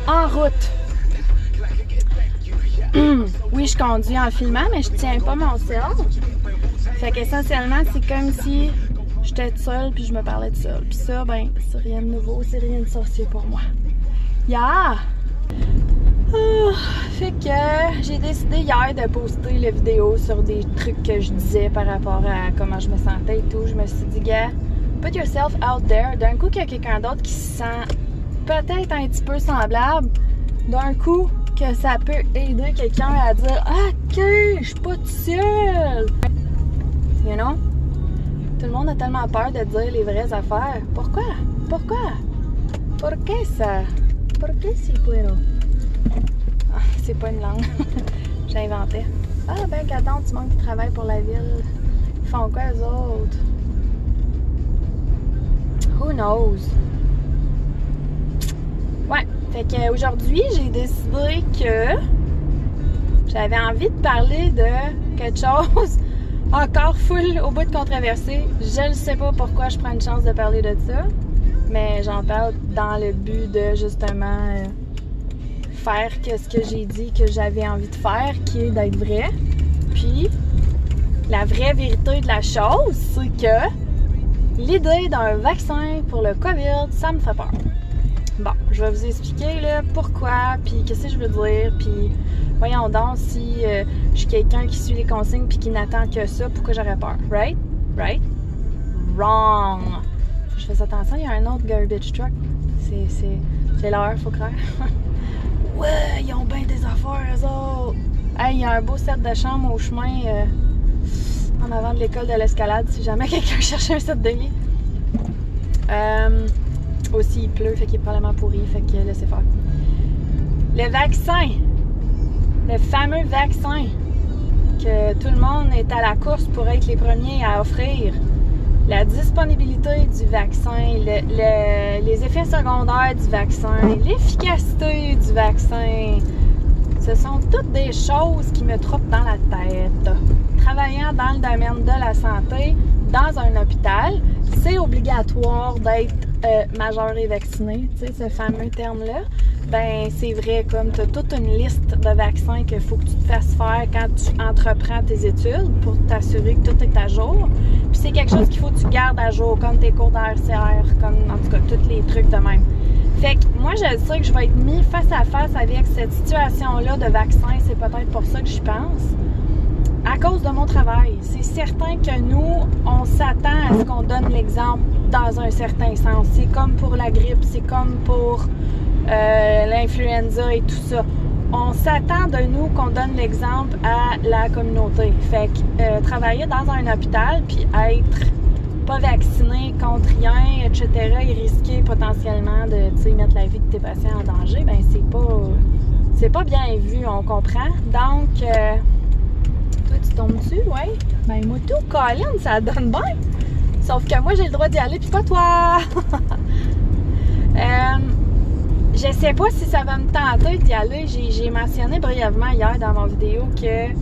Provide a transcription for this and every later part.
en route. Oui, je conduis en filmant, mais je tiens pas mon cell. Fait qu'essentiellement, c'est comme si j'étais toute seule puis je me parlais toute seule. Puis ça, ben, c'est rien de nouveau, c'est rien de sorcier pour moi. Yeah! Fait que j'ai décidé hier de poster la vidéo sur des trucs que je disais par rapport à comment je me sentais et tout. Je me suis dit, gars, put yourself out there. D'un coup, qu'il y a quelqu'un d'autre qui se sent peut-être un petit peu semblable. D'un coup, que ça peut aider quelqu'un à dire « Ah, ok, je suis pas toute seule! » You know? Tout le monde a tellement peur de dire les vraies affaires. Pourquoi? Pourquoi? Pourquoi ça? Pourquoi si puedo? Ah, c'est pas une langue. J'inventais. Ah, ben, qu'attends, tu manques qui travaillent pour la ville. Ils font quoi, eux autres? Who knows? Ouais. Fait qu'aujourd'hui, j'ai décidé que j'avais envie de parler de quelque chose encore full au bout de controversé. Je ne sais pas pourquoi je prends une chance de parler de ça, mais j'en parle dans le but de justement faire ce que j'ai dit que j'avais envie de faire, qui est d'être vrai. Puis, la vraie vérité de la chose, c'est que l'idée d'un vaccin pour le COVID, ça me fait peur. Bon, je vais vous expliquer là, pourquoi, puis qu'est-ce que je veux dire, puis voyons donc si je suis quelqu'un qui suit les consignes puis qui n'attend que ça, pourquoi j'aurais peur, right? Right? Wrong! Je fais attention, il y a un autre garbage truck. C'est l'heure, faut croire. Ouais, ils ont bien des affaires, eux autres! Hey, il y a un beau set de chambre au chemin en avant de l'école de l'escalade, si jamais quelqu'un cherche un set de lit. Aussi, il pleut, fait qu'il est probablement pourri, fait que laissez faire. Le vaccin, le fameux vaccin que tout le monde est à la course pour être les premiers à offrir, la disponibilité du vaccin, les effets secondaires du vaccin, l'efficacité du vaccin, ce sont toutes des choses qui me trottent dans la tête. Travaillant dans le domaine de la santé, dans un hôpital, c'est obligatoire d'être majeur et vacciné, tu sais, ce fameux terme-là. Ben, c'est vrai, comme tu as toute une liste de vaccins qu'il faut que tu te fasses faire quand tu entreprends tes études pour t'assurer que tout est à jour. Puis c'est quelque chose qu'il faut que tu gardes à jour, comme tes cours d'RCR, comme en tout cas tous les trucs de même. Fait que moi, je sais que je vais être mis face à face avec cette situation-là de vaccin. C'est peut-être pour ça que j'y pense. À cause de mon travail. C'est certain que nous, on s'attend à ce qu'on donne l'exemple dans un certain sens. C'est comme pour la grippe, c'est comme pour l'influenza et tout ça. On s'attend de nous qu'on donne l'exemple à la communauté. Fait que travailler dans un hôpital puis être pas vacciné contre rien, etc., et risquer potentiellement de mettre la vie de tes patients en danger, ben c'est pas bien vu, on comprend. Donc, toi, tu tombes dessus, ouais? Ben, moi, tout, Colin, ça donne bien. Sauf que moi, j'ai le droit d'y aller, puis pas toi! Je sais pas si ça va me tenter d'y aller. J'ai mentionné brièvement hier dans mon vidéo que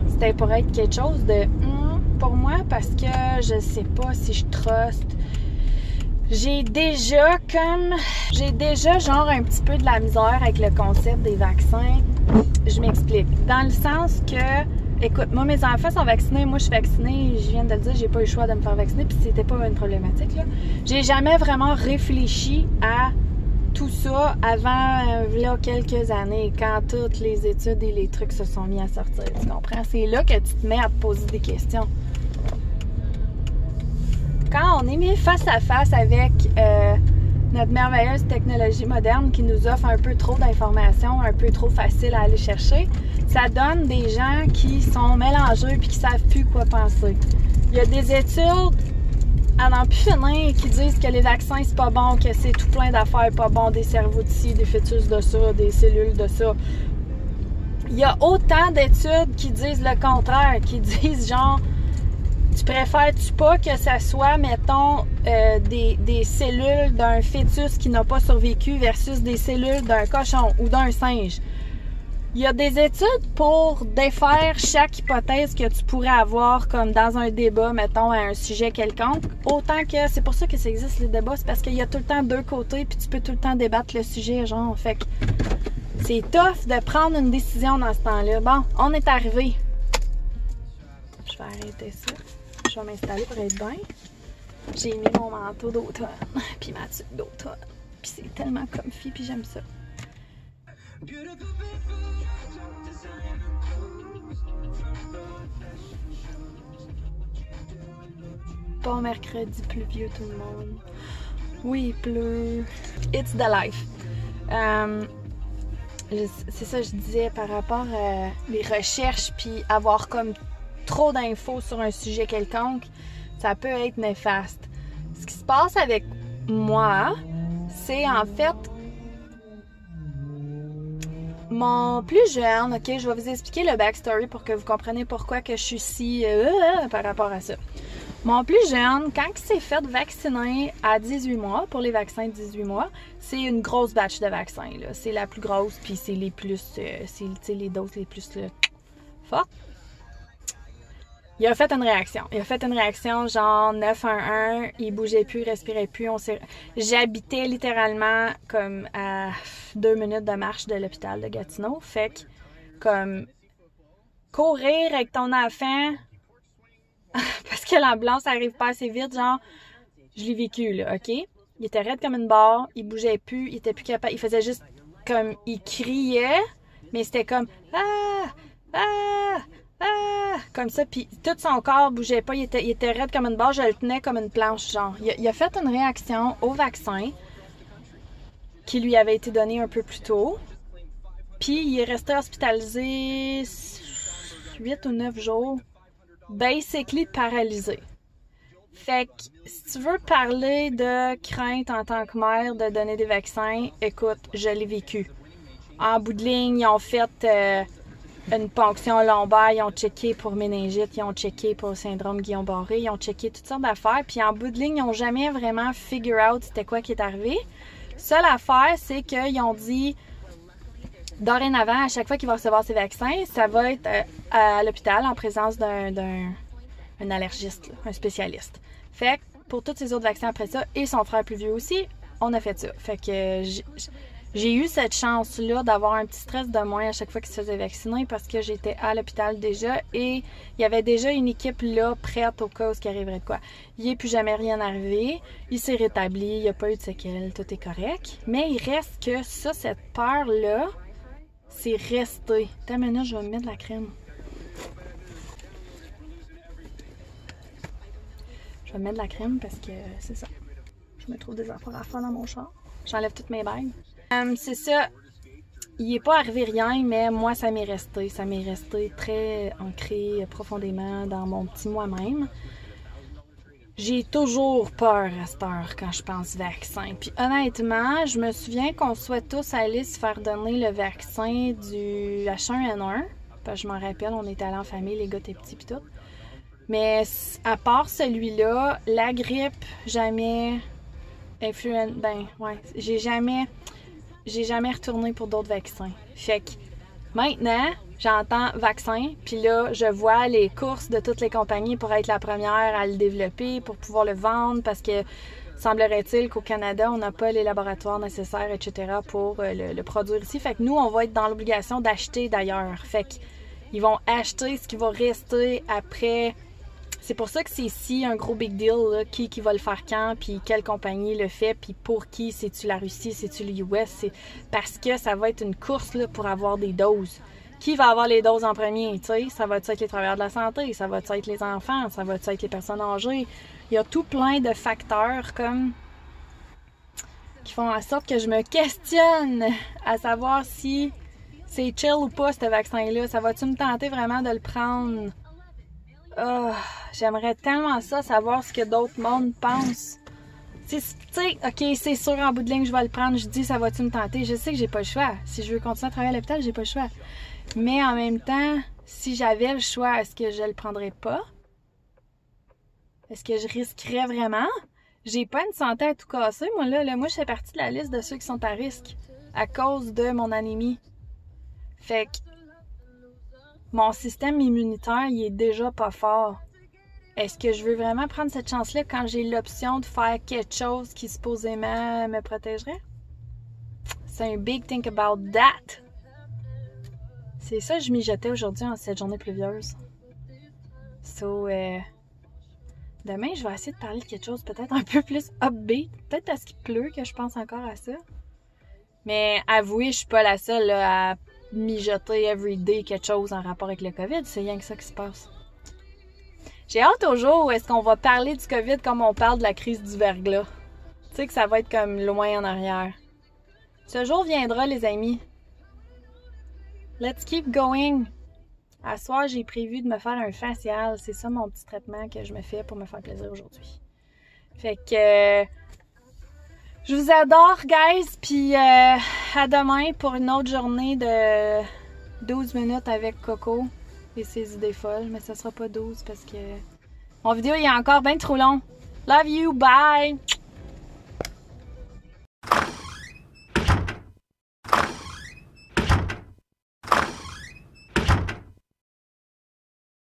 c'était pour être quelque chose de pour moi parce que je sais pas si je truste. J'ai déjà genre un petit peu de la misère avec le concept des vaccins. Je m'explique. Dans le sens que, écoute, moi mes enfants sont vaccinés, moi je suis vaccinée, je viens de le dire, j'ai pas eu le choix de me faire vacciner, puis c'était pas une problématique là. J'ai jamais vraiment réfléchi à tout ça avant là, quelques années, quand toutes les études et les trucs se sont mis à sortir, tu comprends? C'est là que tu te mets à te poser des questions. Quand on est mis face à face avec notre merveilleuse technologie moderne qui nous offre un peu trop d'informations, un peu trop facile à aller chercher, ça donne des gens qui sont mélangés puis qui savent plus quoi penser. Il y a des études à n'en plus finir qui disent que les vaccins c'est pas bon, que c'est tout plein d'affaires pas bon, des cerveaux de ci, des fœtus de ça, des cellules de ça. Il y a autant d'études qui disent le contraire, qui disent genre tu préfères-tu pas que ça soit, mettons, des cellules d'un fœtus qui n'a pas survécu versus des cellules d'un cochon ou d'un singe? Il y a des études pour défaire chaque hypothèse que tu pourrais avoir comme dans un débat, mettons, à un sujet quelconque. Autant que c'est pour ça que ça existe les débats, c'est parce qu'il y a tout le temps deux côtés puis tu peux tout le temps débattre le sujet, genre. Fait que c'est tough de prendre une décision dans ce temps-là. Bon, on est arrivé. Je vais arrêter ça. Je vais m'installer pour être bien. J'ai mis mon manteau d'automne puis ma tuque d'automne. Puis c'est tellement comfy puis j'aime ça. Bon mercredi pluvieux tout le monde. Oui, il pleut. It's the life. C'est ça que je disais par rapport à les recherches puis avoir comme trop d'infos sur un sujet quelconque, ça peut être néfaste. Ce qui se passe avec moi, c'est en fait mon plus jeune, ok, je vais vous expliquer le backstory pour que vous compreniez pourquoi que je suis si par rapport à ça. Mon plus jeune, quand il s'est fait vacciner à 18 mois, pour les vaccins de 18 mois, c'est une grosse batch de vaccins, là. C'est la plus grosse, puis c'est les plus, c'est les doses les plus fortes. Il a fait une réaction. Il a fait une réaction genre 911, il bougeait plus, il respirait plus. J'habitais littéralement comme à 2 minutes de marche de l'hôpital de Gatineau. Fait que, comme, courir avec ton enfant, parce que l'ambulance arrive pas assez vite, genre, je l'ai vécu, là, OK? Il était raide comme une barre, il bougeait plus, il était plus capable, il faisait juste comme, il criait, mais c'était comme, comme ça, puis tout son corps bougeait pas, il était raide comme une barre, je le tenais comme une planche, genre. Il a fait une réaction au vaccin qui lui avait été donné un peu plus tôt, puis il est resté hospitalisé 8 ou 9 jours, basically paralysé. Fait que, si tu veux parler de crainte en tant que mère de donner des vaccins, écoute, je l'ai vécu. En bout de ligne, ils ont fait une ponction lombaire, ils ont checké pour méningite, ils ont checké pour le syndrome Guillain-Barré, ils ont checké toutes sortes d'affaires, puis en bout de ligne, ils n'ont jamais vraiment figure out c'était quoi qui est arrivé. Seule affaire, c'est qu'ils ont dit, dorénavant, à chaque fois qu'il va recevoir ses vaccins, ça va être à l'hôpital en présence d'un allergiste, là, un spécialiste. Fait que pour tous ces autres vaccins après ça, et son frère plus vieux aussi, on a fait ça. Fait que j'ai eu cette chance-là d'avoir un petit stress de moins à chaque fois qu'il se faisait vacciner parce que j'étais à l'hôpital déjà et il y avait déjà une équipe là prête au cas où il arriverait de quoi. Il n'est plus jamais rien arrivé, il s'est rétabli, il n'y a pas eu de séquelles, tout est correct. Mais il reste que ça, cette peur-là, c'est resté. Attends une minute, je vais me mettre de la crème. Je vais mettre de la crème parce que c'est ça. Je me trouve des affaires à faire dans mon char. J'enlève toutes mes bagues. C'est ça. Il n'est pas arrivé rien, mais moi, ça m'est resté. Ça m'est resté très ancré profondément dans mon petit moi-même. J'ai toujours peur à cette heure quand je pense vaccin. Puis honnêtement, je me souviens qu'on souhaite tous aller se faire donner le vaccin du H1N1. Parce que je m'en rappelle, on était allés en famille, les gars étaient petits pis tout. Mais à part celui-là, la grippe, jamais... j'ai jamais retourné pour d'autres vaccins. Fait que maintenant, j'entends vaccin, puis là, je vois les courses de toutes les compagnies pour être la première à le développer, pour pouvoir le vendre, parce que semblerait-il qu'au Canada, on n'a pas les laboratoires nécessaires, etc. pour le produire ici. Fait que nous, on va être dans l'obligation d'acheter d'ailleurs. Fait qu'ils vont acheter ce qui va rester après... C'est pour ça que c'est ici un gros big deal, là, qui va le faire quand, puis quelle compagnie le fait, puis pour qui, c'est-tu la Russie, c'est-tu les US, c'est parce que ça va être une course là, pour avoir des doses. Qui va avoir les doses en premier, tu sais? Ça va être les travailleurs de la santé, ça va être les enfants, ça va être les personnes âgées. Il y a tout plein de facteurs comme qui font en sorte que je me questionne à savoir si c'est chill ou pas, ce vaccin-là. Ça va-tu me tenter vraiment de le prendre? Oh, j'aimerais tellement ça, savoir ce que d'autres mondes pensent. Tu sais, ok, c'est sûr, en bout de ligne, je vais le prendre. Je dis, ça va-tu me tenter? Je sais que j'ai pas le choix. Si je veux continuer à travailler à l'hôpital, j'ai pas le choix. Mais en même temps, si j'avais le choix, est-ce que je le prendrais pas? Est-ce que je risquerais vraiment? J'ai pas une santé à tout casser, moi, là. Moi, je fais partie de la liste de ceux qui sont à risque à cause de mon anémie. Fait que mon système immunitaire, il est déjà pas fort. Est-ce que je veux vraiment prendre cette chance-là quand j'ai l'option de faire quelque chose qui supposément me protégerait? C'est un big think about that. C'est ça que je mijotais aujourd'hui en cette journée pluvieuse. So, demain, je vais essayer de parler de quelque chose peut-être un peu plus upbeat. Peut-être parce qu'il pleut que je pense encore à ça. Mais avouez, je suis pas la seule là, à mijoter everyday quelque chose en rapport avec le COVID. C'est rien que ça qui se passe. J'ai hâte au jour où est-ce qu'on va parler du COVID comme on parle de la crise du verglas. Tu sais que ça va être comme loin en arrière. Ce jour viendra, les amis. Let's keep going. À soir, j'ai prévu de me faire un facial. C'est ça mon petit traitement que je me fais pour me faire plaisir aujourd'hui. Fait que je vous adore, guys. Puis à demain pour une autre journée de 12 minutes avec Coco et ses idées folles. Mais ça sera pas 12 parce que mon vidéo il est encore bien trop long. Love you, bye!